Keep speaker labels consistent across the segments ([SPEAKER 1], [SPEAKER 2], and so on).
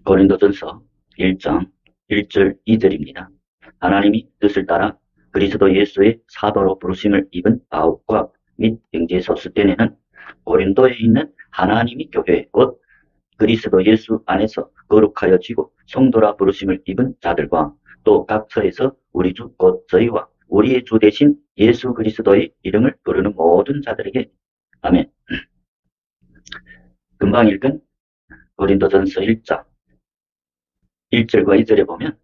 [SPEAKER 1] 고린도전서 1장 1절 2절입니다. 하나님이 뜻을 따라 그리스도 예수의 사도로 부르심을 입은 바울과 및 형제 소스떼네는 고린도에 있는 하나님의 교회 곧 그리스도 예수 안에서 거룩하여지고 성도라 부르심을 입은 자들과 또 각 처에서 우리 주 곧 저희와 우리의 주 대신 예수 그리스도의 이름을 부르는 모든 자들에게 아멘. 금방 읽은 고린도전서 1장 1절과 2절에 보면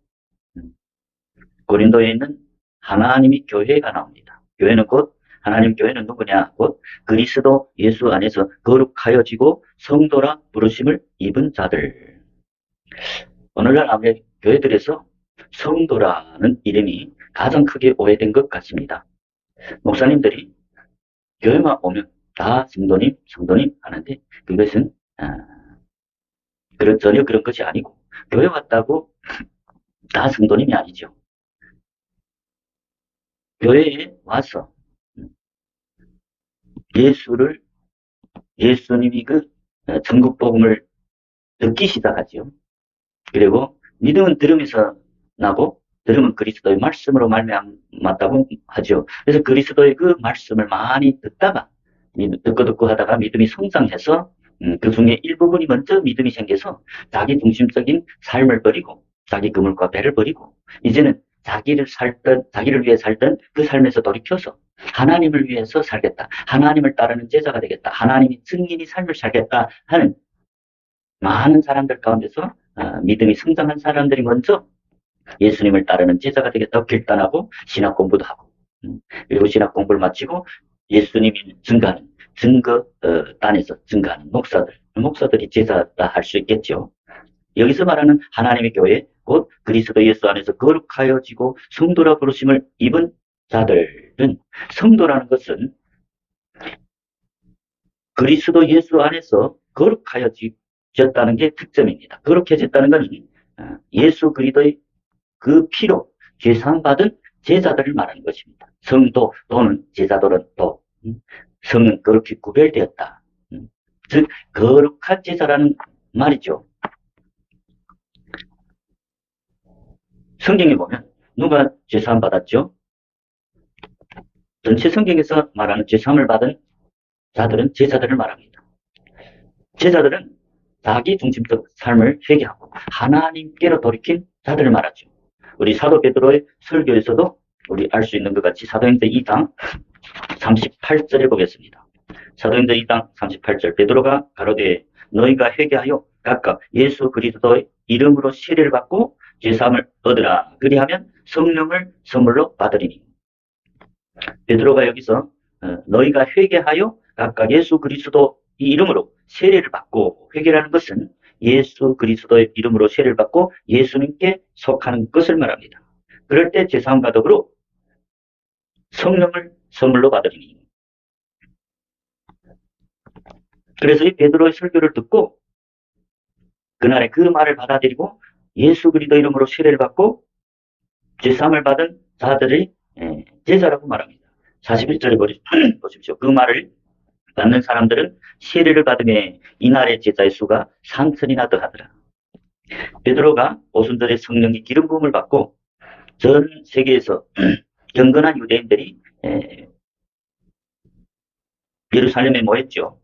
[SPEAKER 1] 고린도에 있는 하나님의 교회가 나옵니다. 교회는 곧 하나님 교회는 누구냐? 곧 그리스도 예수 안에서 거룩하여지고 성도라 부르심을 입은 자들. 오늘날 아무래도 교회들에서 성도라는 이름이 가장 크게 오해된 것 같습니다. 목사님들이 교회만 오면 다 성도님, 성도님 하는데 그것은 전혀 그런 것이 아니고 교회 왔다고 다 성도님이 아니죠. 교회에 와서 예수님이 그 천국 복음을 듣기 시작하죠. 그리고 믿음은 들음에서 나고 들음은 그리스도의 말씀으로 말미암았다고 하죠. 그래서 그리스도의 그 말씀을 많이 듣다가 듣고 하다가 믿음이 성장해서 그 중에 일부분이 먼저 믿음이 생겨서 자기 중심적인 삶을 버리고 자기 그물과 배를 버리고 이제는 자기를 위해 살던 그 삶에서 돌이켜서 하나님을 위해서 살겠다. 하나님을 따르는 제자가 되겠다. 하나님이 증인이 삶을 살겠다 하는 많은 사람들 가운데서 믿음이 성장한 사람들이 먼저 예수님을 따르는 제자가 되겠다고 결단하고 신학 공부도 하고 그리고 신학 공부를 마치고 예수님이 증거하는 단에서 증거하는 목사들이 제자다 할 수 있겠죠. 여기서 말하는 하나님의 교회 곧 그리스도 예수 안에서 거룩하여지고 성도라 부르심을 입은 자들은 성도라는 것은 그리스도 예수 안에서 거룩하여졌다는 게 특점입니다. 거룩해졌다는 것은 예수 그리스도의 그 피로 죄사함받은 제자들을 말하는 것입니다. 성도 또는 제자들은 또 성은 거룩히 구별되었다. 즉 거룩한 제자라는 말이죠. 성경에 보면 누가 죄사함 받았죠? 전체 성경에서 말하는 죄사함을 받은 자들은 제자들을 말합니다. 제자들은 자기 중심적 삶을 회개하고 하나님께로 돌이킨 자들을 말하죠. 우리 사도 베드로의 설교에서도 우리 알 수 있는 것 같이 사도행전 2장 38절에 보겠습니다. 사도행전 2장 38절 베드로가 가로되 너희가 회개하여 각각 예수 그리스도의 이름으로 세례를 받고 죄사함을 얻으라. 그리하면 성령을 선물로 받으리니. 베드로가 여기서 너희가 회개하여 각각 예수 그리스도 이 이름으로 세례를 받고 회개라는 것은 예수 그리스도의 이름으로 세례를 받고 예수님께 속하는 것을 말합니다. 그럴 때 죄사함과 더불어 성령을 선물로 받으리니. 그래서 이 베드로의 설교를 듣고 그날에 그 말을 받아들이고 예수 그리스도 이름으로 세례를 받고 죄사함을 받은 자들이 제자라고 말합니다. 41절에 보십시오. 그 말을 받는 사람들은 세례를 받음에 이날의 제자의 수가 3,000이나 더하더라. 베드로가 오순절에 성령의 기름 부음을 받고 전 세계에서 경건한 유대인들이 예루살렘에 모였죠.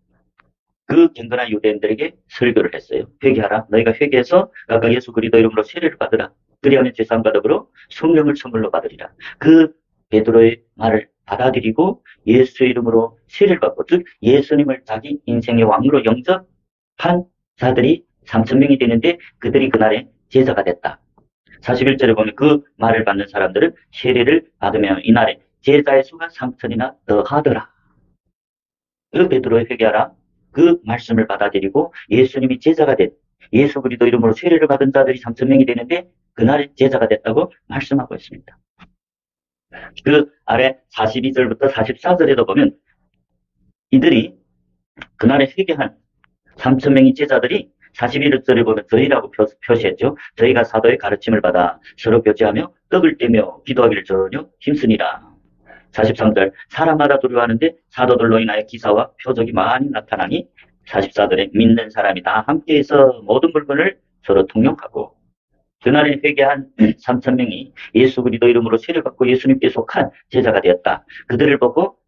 [SPEAKER 1] 그 경건한 유대인들에게 설교를 했어요. 회개하라. 너희가 회개해서 각각 예수 그리스도 이름으로 세례를 받으라. 그리하면 죄사함과 더불어 성령을 선물로 받으리라. 그 베드로의 말을 받아들이고 예수의 이름으로 세례를 받고 즉 예수님을 자기 인생의 왕으로 영접한 자들이 3,000명이 되는데 그들이 그날에 제자가 됐다. 41절에 보면 그 말을 받는 사람들은 세례를 받으면 이날에 제자의 수가 3,000이나 더하더라. 그 베드로의 회개하라. 그 말씀을 받아들이고 예수님이 제자가 된 예수 그리스도 이름으로 세례를 받은 자들이 3,000명이 되는데 그날에 제자가 됐다고 말씀하고 있습니다. 그 아래 42절부터 44절에도 보면 이들이 그날에 회개한 3,000명의 제자들이 41절에 보면 저희라고 표시했죠. 저희가 사도의 가르침을 받아 서로 교제하며 떡을 떼며 기도하기를 전혀 힘쓰니라. 43절 사람마다 두려워하는데 사도들로 인하여 기사와 표적이 많이 나타나니 44절에 믿는 사람이 다 함께해서 모든 물건을 서로 통용하고 그날에 회개한 3천 명이 예수 그리스도 이름으로 세례받고 예수님께 속한 제자가 되었다. 그들을 보고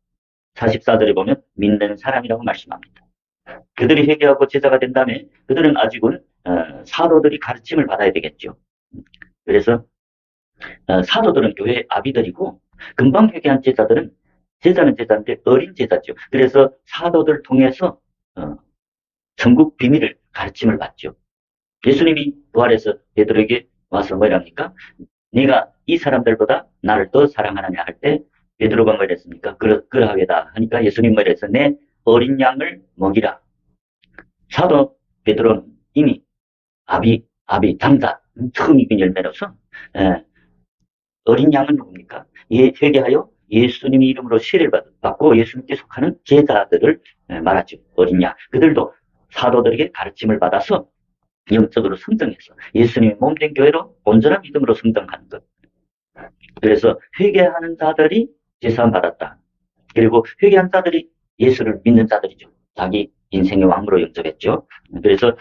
[SPEAKER 1] 44절에 보면 믿는 사람이라고 말씀합니다. 그들이 회개하고 제자가 된 다음에 그들은 아직은 사도들이 가르침을 받아야 되겠죠. 그래서 사도들은 교회의 아비들이고 금방 회개한 제자들은 제자는 제자인데 어린 제자죠. 그래서 사도들 통해서 천국 비밀을 가르침을 받죠. 예수님이 부활해서 베드로에게 와서 뭐랍니까? 네가 이 사람들보다 나를 더 사랑하느냐 할 때 베드로가 뭐랬습니까? 그러하게다 하니까 예수님 뭐랬어? 내 어린 양을 먹이라. 사도 베드로는 이미 아비 장자 처음 익은 열매로서 어린 양은 누굽니까? 회개하여 예수님의 이름으로 세례를 받고 예수님께 속하는 제자들을 말하죠. 어린 양. 그들도 사도들에게 가르침을 받아서 영적으로 성장해서 예수님의 몸된 교회로 온전한 믿음으로 성장하는 것. 그래서 회개하는 자들이 제사함 받았다. 그리고 회개한 자들이 예수를 믿는 자들이죠. 자기 인생의 왕으로 영접했죠. 그래서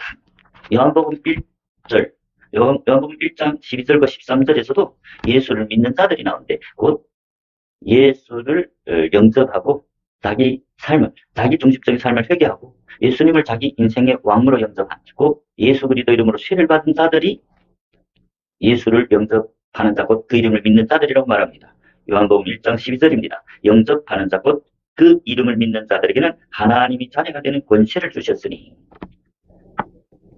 [SPEAKER 1] 요한복음 1절, 요한복음 1장 12절과 13절에서도 예수를 믿는 자들이 나오는데 곧 예수를 영접하고 자기 삶을, 자기 중심적인 삶을 회개하고 예수님을 자기 인생의 왕으로 영접하고 예수 그리스도 이름으로 세례를 받은 자들이 예수를 영접하는 자 곧 그 이름을 믿는 자들이라고 말합니다. 요한복음 1장 12절입니다. 영접하는 자 곧 그 이름을 믿는 자들에게는 하나님이 자녀가 되는 권세를 주셨으니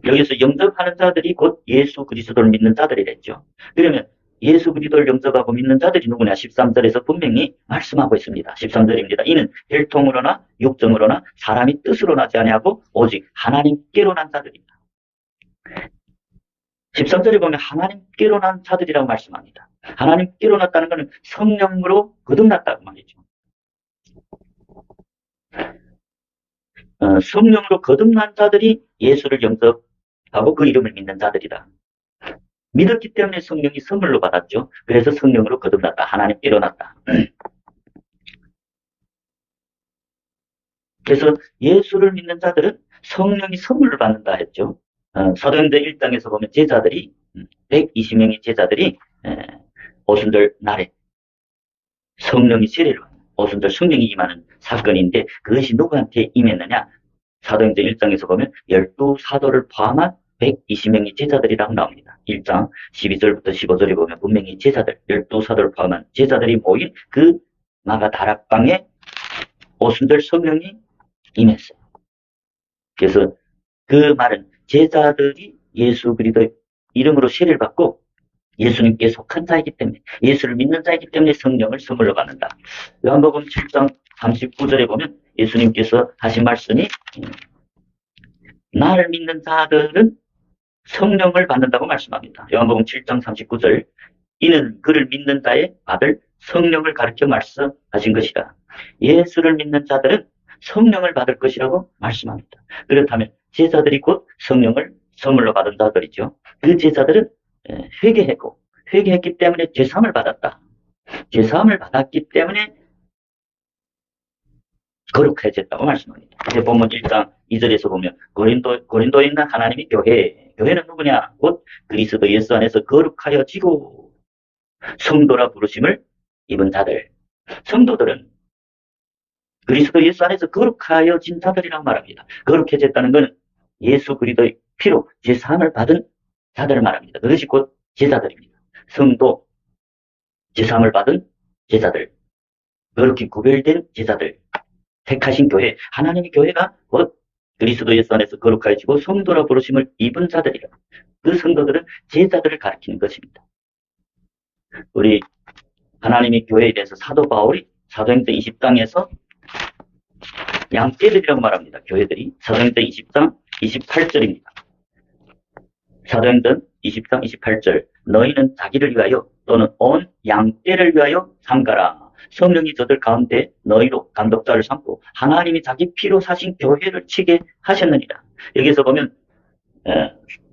[SPEAKER 1] 여기서 영접하는 자들이 곧 예수 그리스도를 믿는 자들이랬죠. 그러면 예수 그리스도를 영접하고 믿는 자들이 누구냐? 13절에서 분명히 말씀하고 있습니다. 13절입니다. 이는 혈통으로나 육정으로나 사람이 뜻으로 나지 아니하고 오직 하나님께로 난 자들이다. 13절에 보면 하나님께로 난 자들이라고 말씀합니다. 하나님께로 났다는 것은 성령으로 거듭났다고 말이죠. 성령으로 거듭난 자들이 예수를 영접하고 그 이름을 믿는 자들이다. 믿었기 때문에 성령이 선물로 받았죠. 그래서 성령으로 거듭났다. 하나님께로 났다. 그래서 예수를 믿는 자들은 성령이 선물을 받는다 했죠. 사도행전 1장에서 보면 제자들이 120명의 제자들이 오순절 날에 성령이 세례를 받는 오순절 성령이 임하는 사건인데 그것이 누구한테 임했느냐? 사도행전 1장에서 보면 12사도를 포함한 120명의 제자들이라고 나옵니다. 1장 12절부터 15절에 보면 분명히 제자들, 12사도를 포함한 제자들이 모인 그 마가다락방에 오순절 성령이 임했어요. 그래서 그 말은 제자들이 예수 그리스도 이름으로 세례를 받고 예수님께 속한 자이기 때문에 예수를 믿는 자이기 때문에 성령을 선물로 받는다. 요한복음 7장 39절에 보면 예수님께서 하신 말씀이 나를 믿는 자들은 성령을 받는다고 말씀합니다. 요한복음 7장 39절 이는 그를 믿는 자의 받을 성령을 가르쳐 말씀하신 것이라. 예수를 믿는 자들은 성령을 받을 것이라고 말씀합니다. 그렇다면 제자들이 곧 성령을 선물로 받은 자들이죠. 그 제자들은 회개했기 때문에 죄사함을 받았다. 죄사함을 받았기 때문에 거룩해졌다고 말씀합니다. 이제 본문 1장 2절에서 보면 고린도에 있는 하나님의 교회는 누구냐? 곧 그리스도 예수 안에서 거룩하여지고 성도라 부르심을 입은 자들. 성도들은 그리스도 예수 안에서 거룩하여진 자들이라고 말합니다. 거룩해졌다는 것은 예수 그리스도의 피로 제사함을 받은 자들을 말합니다. 그것이 곧 제자들입니다. 성도, 제사함을 받은 제자들, 그렇게 구별된 제자들, 택하신 교회, 하나님의 교회가 곧 그리스도 예수 안에서 거룩하여지고 성도라 부르심을 입은 자들이라. 그 성도들은 제자들을 가리키는 것입니다. 우리 하나님의 교회에 대해서 사도 바울이 사도행전 20장에서 양떼들이라고 말합니다. 교회들이. 사도행전 20장 28절입니다. 사도행전 20장 28절 너희는 자기를 위하여 또는 온 양떼를 위하여 삼가라. 성령이 저들 가운데 너희로 감독자를 삼고 하나님이 자기 피로 사신 교회를 치게 하셨느니라. 여기서 보면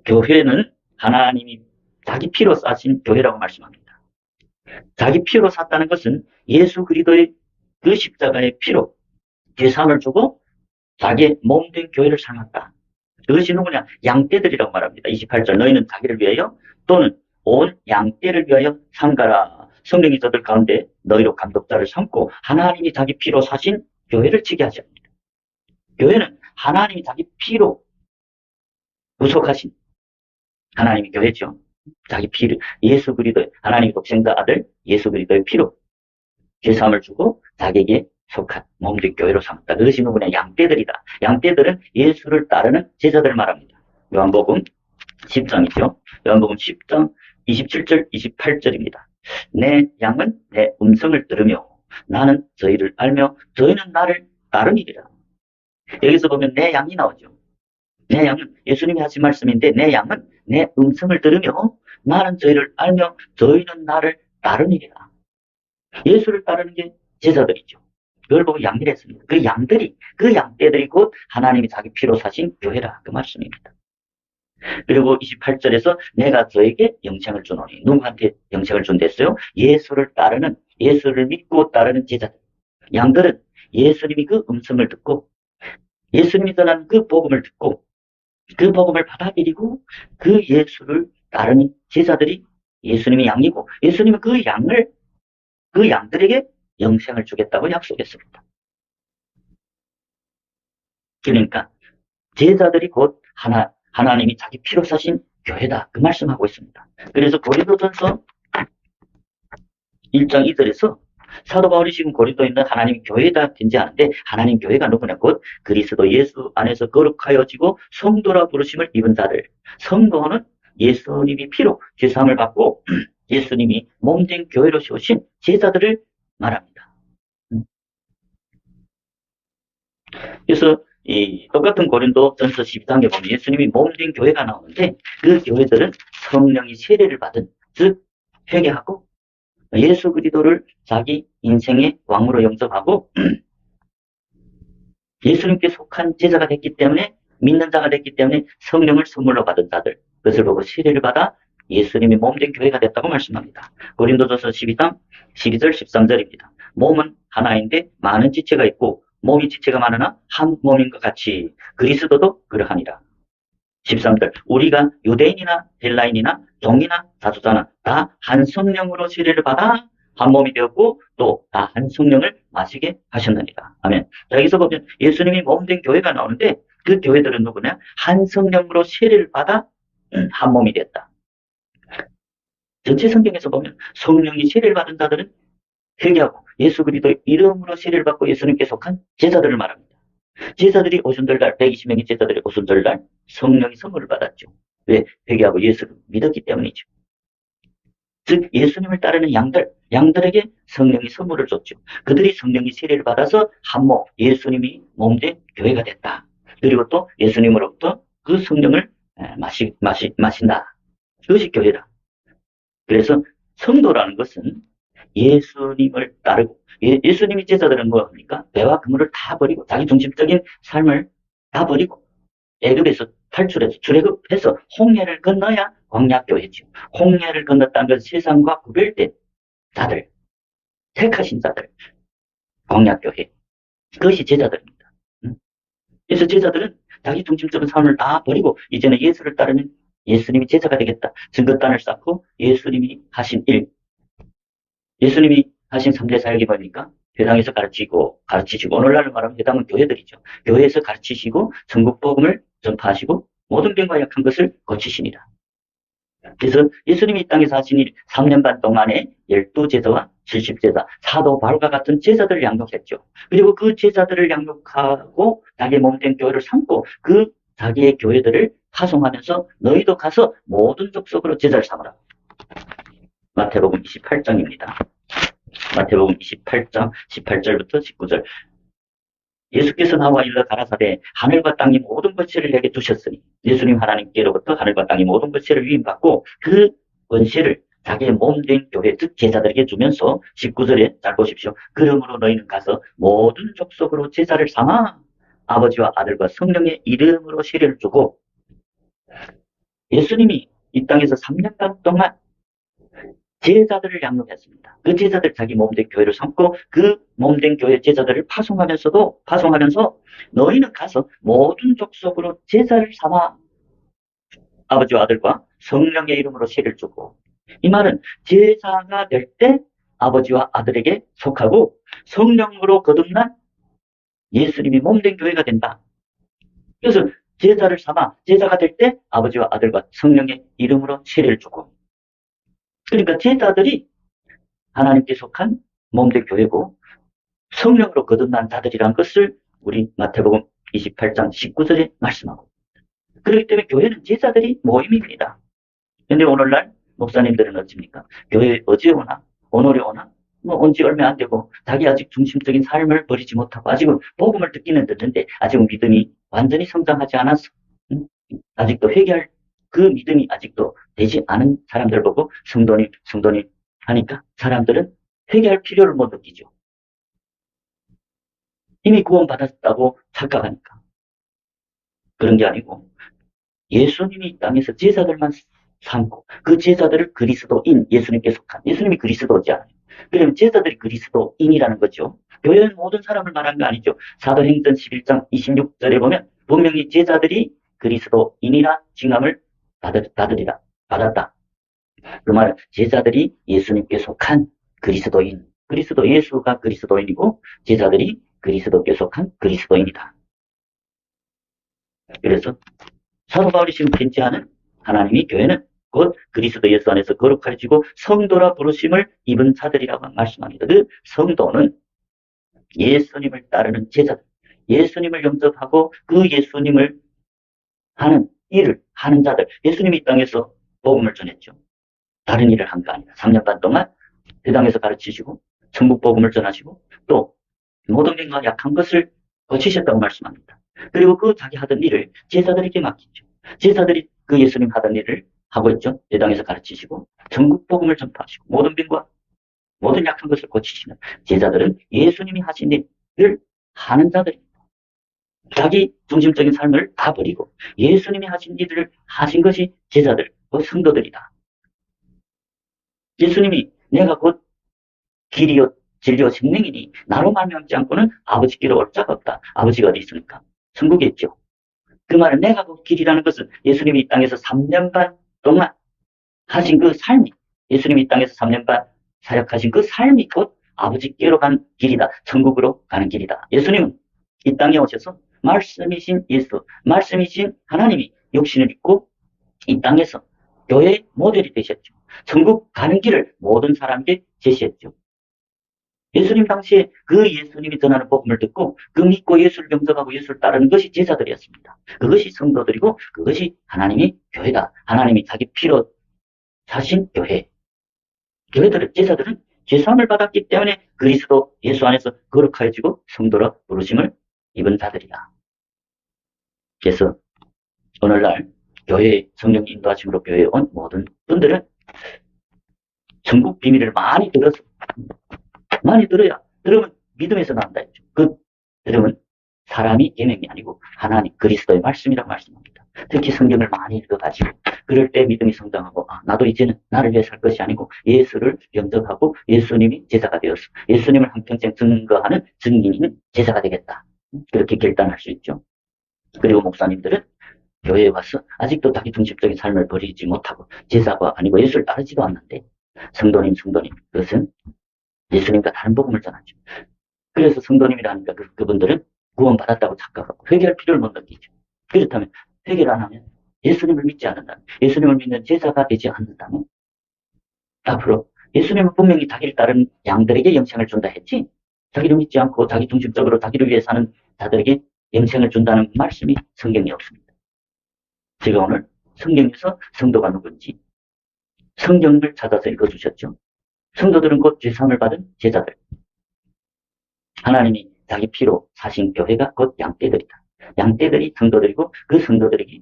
[SPEAKER 1] 교회는 하나님이 자기 피로 사신 교회라고 말씀합니다. 자기 피로 샀다는 것은 예수 그리스도의 그 십자가의 피로 죄사함을 주고 자기의 몸된 교회를 삼았다. 그것이 누구냐? 양떼들이라고 말합니다. 28절 너희는 자기를 위하여 또는 온 양떼를 위하여 삼가라. 성령이 저들 가운데 너희로 감독자를 삼고 하나님이 자기 피로 사신 교회를 지게 하지 않습니다. 교회는 하나님이 자기 피로 구속하신 하나님이 교회죠. 자기 피를 예수 그리스도의 하나님의 독생자 아들 예수 그리스도의 피로 죄사함을 주고 자기에게 속한 몸된 교회로 삼았다. 그것이 누구냐? 양떼들이다. 양떼들은 예수를 따르는 제자들을 말합니다. 요한복음 10장이죠. 요한복음 10장 27절 28절입니다. 내 양은 내 음성을 들으며 나는 저희를 알며 저희는 나를 따르니라. 여기서 보면 내 양이 나오죠. 내 양은 예수님이 하신 말씀인데 내 양은 내 음성을 들으며 나는 저희를 알며 저희는 나를 따르니라. 예수를 따르는 게 제자들이죠. 그걸 보고 양이라 했습니다. 그 양떼들이 곧 하나님이 자기 피로 사신 교회라. 그 말씀입니다. 그리고 28절에서 내가 저에게 영생을 주노니 누구한테 영생을 준댔어요? 예수를 믿고 따르는 제자들. 양들은 예수님이 그 음성을 듣고 예수님이 전한 그 복음을 듣고 그 복음을 받아들이고 그 예수를 따르는 제자들이 예수님이 양이고 예수님은 그 양들에게 영생을 주겠다고 약속했습니다. 그러니까 제자들이 곧 하나님이 자기 피로 사신 교회다. 그 말씀하고 있습니다. 그래서 고린도전서 1장 2절에서 사도 바울이 지금 고린도에 있는 하나님 교회가 된지하는데 하나님 교회가 누구냐? 곧 그리스도 예수 안에서 거룩하여지고 성도라 부르심을 입은 자들. 성도는 예수님이 피로 죄사함을 받고 예수님이 몸된 교회로 세우신 제자들을 말합니다. 그래서 이 똑같은 고린도 전서 12장에 보면 예수님이 몸된 교회가 나오는데 그 교회들은 성령이 세례를 받은 즉 회개하고 예수 그리스도를 자기 인생의 왕으로 영접하고 예수님께 속한 제자가 됐기 때문에 믿는 자가 됐기 때문에 성령을 선물로 받은 자들 그것을 보고 세례를 받아 예수님이 몸된 교회가 됐다고 말씀합니다. 고린도전서 12장 12절 13절입니다. 몸은 하나인데 많은 지체가 있고 몸이 지체가 많으나 한 몸인 것 같이 그리스도도 그러하니라. 13절 우리가 유대인이나 헬라인이나 종이나 자주자나 다 한 성령으로 세례를 받아 한 몸이 되었고 또 다 한 성령을 마시게 하셨느니라. 아멘. 자, 여기서 보면 예수님이 몸된 교회가 나오는데 그 교회들은 누구냐? 한 성령으로 세례를 받아 한 몸이 됐다. 전체 성경에서 보면 성령이 세례를 받은 자들은 회개하고 예수 그리스도의 이름으로 세례를 받고 예수님께 속한 제자들을 말합니다. 제자들이 오순절날 120명의 제자들이 오순절날 성령의 선물을 받았죠. 왜? 회개하고 예수를 믿었기 때문이죠. 즉 예수님을 따르는 양들에게 성령이 선물을 줬죠. 그들이 성령의 세례를 받아서 한몸 예수님이 몸된 교회가 됐다. 그리고 또 예수님으로부터 그 성령을 마신다. 그것이 교회다. 그래서 성도라는 것은 예수님을 따르고 예수님이 제자들은 뭐합니까? 배와 그물을 다 버리고 자기 중심적인 삶을 다 버리고 애굽에서 탈출해서 출애굽해서 홍해를 건너야 광야교회죠. 홍해를 건넜다는 것은 세상과 구별된 자들, 택하신 자들, 광야교회. 그것이 제자들입니다. 그래서 제자들은 자기 중심적인 삶을 다 버리고 이제는 예수를 따르는 예수님이 제자가 되겠다. 증거단을 쌓고 예수님이 하신 일, 예수님이 하신 3대 사역이 뭡니까? 회당에서 가르치시고 오늘날로 말하면 회당은 교회들이죠. 교회에서 가르치시고 전국 복음을 전파하시고 모든 병과 약한 것을 고치시니라. 그래서 예수님이 이 땅에서 하신 일 3년 반 동안에 12제자와 70제자, 사도 바울과 같은 제자들을 양육했죠. 그리고 그 제자들을 양육하고 자기의 몸된 교회를 삼고 그 자기의 교회들을 파송하면서 너희도 가서 모든 족속으로 제자를 삼으라. 마태복음 28장입니다. 마태복음 28장 18절부터 19절. 예수께서 나와 일러 가라사대 하늘과 땅이 모든 권세를 내게 주셨으니 예수님 하나님께로부터 하늘과 땅이 모든 권세를 위임받고 그 권세를 자기의 몸된 교회 즉 제자들에게 주면서 19절에 잘 보십시오. 그러므로 너희는 가서 모든 족속으로 제자를 삼아 아버지와 아들과 성령의 이름으로 세례를 주고 예수님이 이 땅에서 3년간 동안 제자들을 양육했습니다. 그 제자들 자기 몸된 교회를 삼고 그 몸된 교회 제자들을 파송하면서 너희는 가서 모든 족속으로 제자를 삼아 아버지와 아들과 성령의 이름으로 세례를 주고, 이 말은 제자가 될 때 아버지와 아들에게 속하고 성령으로 거듭난 예수님이 몸된 교회가 된다. 그래서 제자를 삼아 제자가 될 때 아버지와 아들과 성령의 이름으로 세례를 주고, 그러니까 제자들이 하나님께 속한 몸된 교회고 성령으로 거듭난 자들이란 것을 우리 마태복음 28장 19절에 말씀하고, 그렇기 때문에 교회는 제자들이 모임입니다. 근데 오늘날 목사님들은 어찌입니까? 교회 어제 오나 오늘에 오나 뭐 온지 얼마 안 되고 자기 아직 중심적인 삶을 버리지 못하고 아직은 복음을 듣기는 듣는데 아직은 믿음이 완전히 성장하지 않아서 아직도 회개할 그 믿음이 아직도 되지 않은 사람들 보고 성도님 하니까 사람들은 회개할 필요를 못 느끼죠. 이미 구원받았다고 착각하니까. 그런 게 아니고 예수님이 이 땅에서 제자들만 삼고 그 제자들을 그리스도인, 예수님께 속한, 예수님이 그리스도지 않아요. 그러면 제자들이 그리스도인이라는 거죠. 교회는 모든 사람을 말하는 거 아니죠. 사도행전 11장 26절에 보면 분명히 제자들이 그리스도인이라 칭함을 받았다. 그 말은 제자들이 예수님께 속한 그리스도인, 예수가 그리스도인이고 제자들이 그리스도께 속한 그리스도인이다. 그래서 사도 바울이 지금 편지하는 하나님이 교회는 곧 그리스도 예수 안에서 거룩하여지고 성도라 부르심을 입은 자들이라고 말씀합니다. 그 성도는 예수님을 따르는 제자들, 예수님을 영접하고 그 예수님을 하는 일을 하는 자들. 예수님이 이 땅에서 복음을 전했죠. 다른 일을 한 거 아니라 3년 반 동안 그 땅에서 가르치시고 천국 복음을 전하시고 또 모든 병과 약한 것을 고치셨다고 말씀합니다. 그리고 그 자기 하던 일을 제자들에게 맡기죠. 제자들이 그 예수님 하던 일을 하고 있죠. 이 땅에서 가르치시고 전국 복음을 전파하시고 모든 병과 모든 약한 것을 고치시는 제자들은 예수님이 하신 일을 하는 자들입니다. 자기 중심적인 삶을 다 버리고 예수님이 하신 일을 하신 것이 제자들, 그 성도들이다. 예수님이 내가 곧 길이요 진리요 생명이니 나로 말미암지 않고는 아버지께로 올 자가 없다. 아버지가 어디 있습니까? 천국에 있죠. 그 말은 내가 곧 길이라는 것은 예수님이 이 땅에서 3년 반 동안 하신 그 삶이, 예수님이 이 땅에서 3년 반 사역하신 그 삶이 곧 아버지께로 가는 길이다. 천국으로 가는 길이다. 예수님은 이 땅에 오셔서 말씀이신 예수, 말씀이신 하나님이 육신을 입고 이 땅에서 교회의 모델이 되셨죠. 천국 가는 길을 모든 사람에게 제시했죠. 예수님 당시에 그 예수님이 전하는 복음을 듣고 그 믿고 예수를 영접하고 예수를 따르는 것이 제자들이었습니다. 그것이 성도들이고 그것이 하나님이 교회다. 하나님이 자기 피로 사신 교회. 교회들은, 제자들은 죄사함을 받았기 때문에 그리스도 예수 안에서 거룩하여지고 성도라 부르심을 입은 자들이다. 그래서 오늘날 교회 성령 인도하심으로 교회에 온 모든 분들은 천국 비밀을 많이 들으면 믿음에서 나온다 했죠. 그 들으면 사람이 계명이 아니고 하나님 그리스도의 말씀이라고 말씀합니다. 특히 성경을 많이 읽어가지고 그럴 때 믿음이 성장하고 나도 이제는 나를 위해 살 것이 아니고 예수를 영접하고 예수님이 제자가 되어서 예수님을 한평생 증거하는 증인인 제자가 되겠다. 그렇게 결단할 수 있죠. 그리고 목사님들은 교회에 와서 아직도 자기 중심적인 삶을 버리지 못하고 제자가 아니고 예수를 따르지도 않는데 성도님 그것은 예수님과 다른 복음을 전하죠. 그래서 성도님이라 하니까 그분들은 구원받았다고 착각하고 회개할 필요를 못 느끼죠. 그렇다면 회개를 안 하면 예수님을 믿지 않는다면, 예수님을 믿는 제자가 되지 않는다면 앞으로 예수님은 분명히 자기를 따르는 양들에게 영생을 준다 했지 자기를 믿지 않고 자기 중심적으로 자기를 위해 사는 자들에게 영생을 준다는 말씀이 성경에 없습니다. 제가 오늘 성경에서 성도가 누군지 성경을 찾아서 읽어주셨죠. 성도들은 곧 죄사함을 받은 제자들. 하나님이 자기 피로 사신 교회가 곧 양떼들이다. 양떼들이 성도들이고 그 성도들에게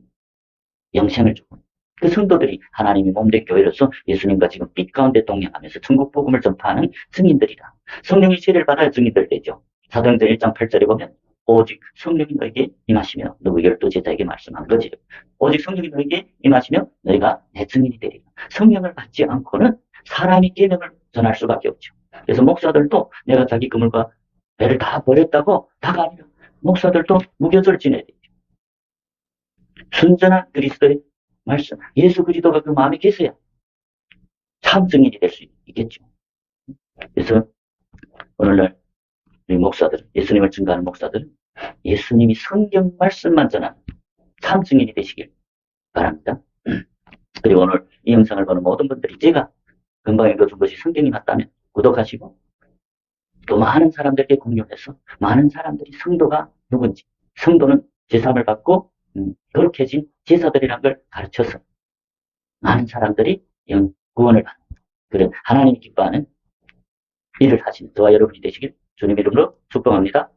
[SPEAKER 1] 영생을 주고 그 성도들이 하나님이 몸된 교회로서 예수님과 지금 빛 가운데 동행하면서 천국 복음을 전파하는 증인들이다. 성령의 세례를 받아야 증인들 되죠. 사도행전 1장 8절에 보면 오직 성령이 너에게 임하시며 누구 12제자에게 말씀한 거지. 오직 성령이 너에게 임하시며 너희가 내 증인이 되리라. 성령을 받지 않고는 사람이 계명을 전할 수밖에 없죠. 그래서 목사들도 내가 자기 그물과 배를 다 버렸다고 다가 아니라 목사들도 무교절을 지내야 되죠. 순전한 그리스도의 말씀, 예수 그리스도가 그 마음에 계셔야 참 증인이 될 수 있겠죠. 그래서 오늘날 우리 목사들, 예수님을 증거하는 목사들은 예수님이 성경 말씀만 전하는 참 증인이 되시길 바랍니다. 그리고 오늘 이 영상을 보는 모든 분들이 제가 금방 읽어준 것이 성경이 맞다면 구독하시고 또 많은 사람들에게 공유해서 많은 사람들이 성도가 누군지, 성도는 제사함을 받고 거룩해진 제사들이란 걸 가르쳐서 많은 사람들이 구원을 받는 그런 하나님이 기뻐하는 일을 하시는 저와 여러분이 되시길 주님 이름으로 축복합니다.